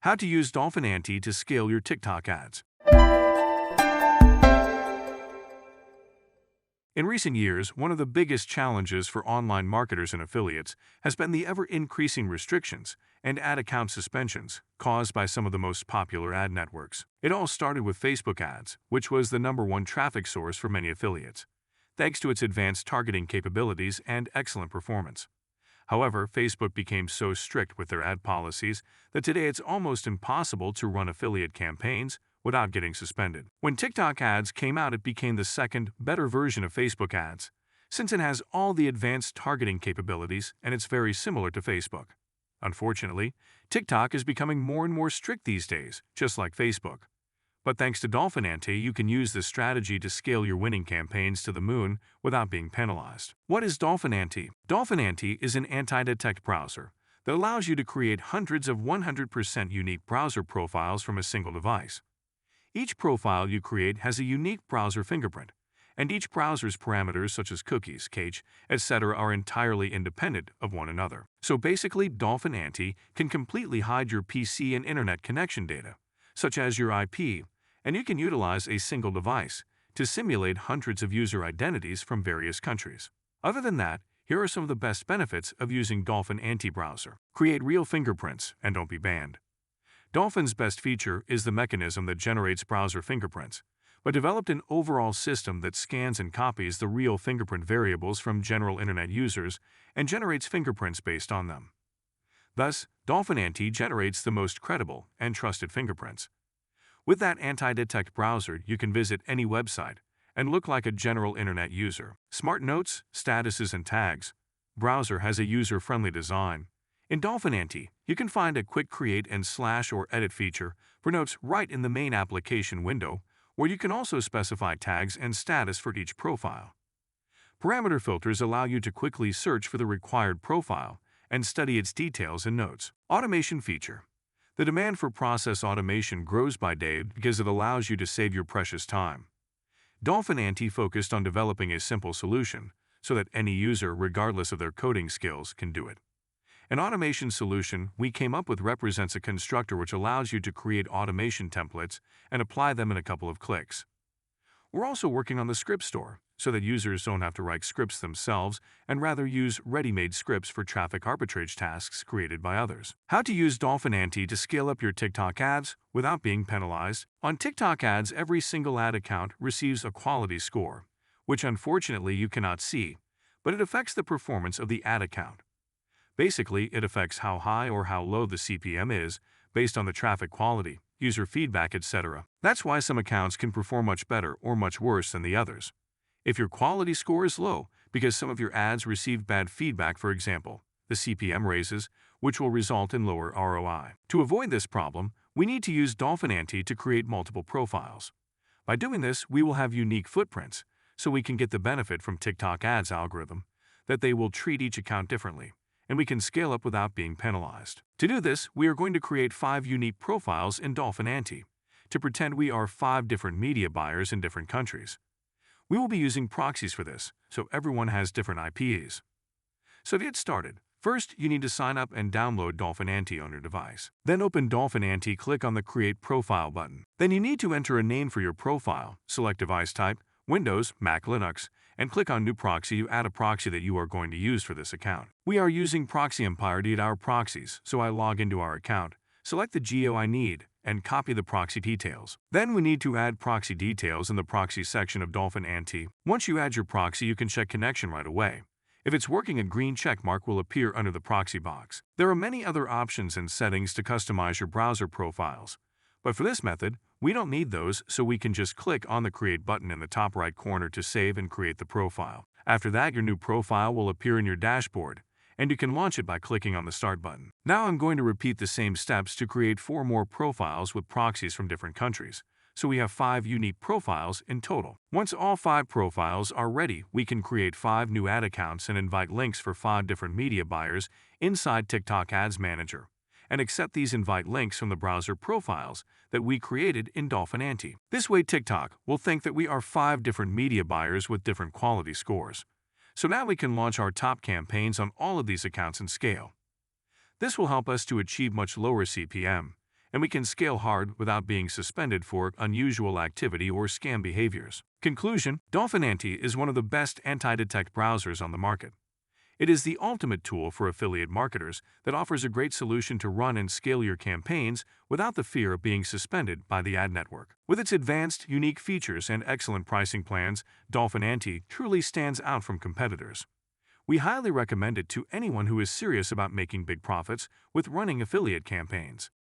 How to use Dolphin Anty to scale your TikTok ads. In recent years, one of the biggest challenges for online marketers and affiliates has been the ever-increasing restrictions and ad account suspensions caused by some of the most popular ad networks. It all started with Facebook ads, which was the #1 traffic source for many affiliates, thanks to its advanced targeting capabilities and excellent performance. However, Facebook became so strict with their ad policies that today it's almost impossible to run affiliate campaigns without getting suspended. When TikTok ads came out, it became the second, better version of Facebook ads, since it has all the advanced targeting capabilities and it's very similar to Facebook. Unfortunately, TikTok is becoming more and more strict these days, just like Facebook. But thanks to Dolphin Anty, you can use this strategy to scale your winning campaigns to the moon without being penalized. What is Dolphin Anty? Dolphin Anty is an anti-detect browser that allows you to create hundreds of 100% unique browser profiles from a single device. Each profile you create has a unique browser fingerprint, and each browser's parameters such as cookies, cache, etc. are entirely independent of one another. So basically, Dolphin Anty can completely hide your PC and internet connection data, such as your IP, and you can utilize a single device to simulate hundreds of user identities from various countries. Other than that, here are some of the best benefits of using Dolphin Anty browser. Create real fingerprints and don't be banned. Dolphin's best feature is the mechanism that generates browser fingerprints, but developed an overall system that scans and copies the real fingerprint variables from general internet users and generates fingerprints based on them. Thus, Dolphin Anty generates the most credible and trusted fingerprints. With that anti-detect browser, you can visit any website and look like a general internet user. Smart notes, statuses, and tags. Browser has a user-friendly design. In Dolphin Anty, you can find a quick create and slash or edit feature for notes right in the main application window, where you can also specify tags and status for each profile. Parameter filters allow you to quickly search for the required profile and study its details and notes. Automation feature. The demand for process automation grows by day because it allows you to save your precious time. Dolphin Anty focused on developing a simple solution so that any user, regardless of their coding skills, can do it. An automation solution we came up with represents a constructor which allows you to create automation templates and apply them in a couple of clicks. We're also working on the script store, so that users don't have to write scripts themselves and rather use ready-made scripts for traffic arbitrage tasks created by others. How to use Dolphin Anty to scale up your TikTok ads without being penalized. On TikTok ads, every single ad account receives a quality score, which unfortunately you cannot see, but it affects the performance of the ad account. Basically, it affects how high or how low the CPM is based on the traffic quality, user feedback, etc. That's why some accounts can perform much better or much worse than the others. If your quality score is low because some of your ads received bad feedback, for example, the CPM raises, which will result in lower ROI. To avoid this problem, we need to use Dolphin Anty to create multiple profiles. By doing this, we will have unique footprints, so we can get the benefit from TikTok ads algorithm that they will treat each account differently, and we can scale up without being penalized. To do this, we are going to create 5 unique profiles in Dolphin Anty to pretend we are 5 different media buyers in different countries. We will be using proxies for this, so everyone has different IPs. So to get started, first you need to sign up and download Dolphin Anty on your device. Then open Dolphin Anty, click on the Create Profile button. Then you need to enter a name for your profile, select device type, Windows, Mac, Linux, and click on New Proxy to add a proxy that you are going to use for this account. We are using Proxy Empire to add our proxies, so I log into our account, select the geo I need, and copy the proxy details. Then we need to add proxy details in the proxy section of Dolphin Anty. Once you add your proxy, you can check connection right away. If it's working, a green check mark will appear under the proxy box. There are many other options and settings to customize your browser profiles, but for this method, we don't need those, so we can just click on the Create button in the top right corner to save and create the profile. After that, your new profile will appear in your dashboard, and you can launch it by clicking on the Start button. Now I'm going to repeat the same steps to create 4 more profiles with proxies from different countries, so we have 5 unique profiles in total. Once all 5 profiles are ready, we can create 5 new ad accounts and invite links for 5 different media buyers inside TikTok Ads Manager, and accept these invite links from the browser profiles that we created in Dolphin Anty. This way, TikTok will think that we are 5 different media buyers with different quality scores. So now we can launch our top campaigns on all of these accounts and scale. This will help us to achieve much lower CPM and we can scale hard without being suspended for unusual activity or scam behaviors. Conclusion: Dolphin Anty is one of the best anti-detect browsers on the market. It is the ultimate tool for affiliate marketers that offers a great solution to run and scale your campaigns without the fear of being suspended by the ad network. With its advanced, unique features and excellent pricing plans, Dolphin Anty truly stands out from competitors. We highly recommend it to anyone who is serious about making big profits with running affiliate campaigns.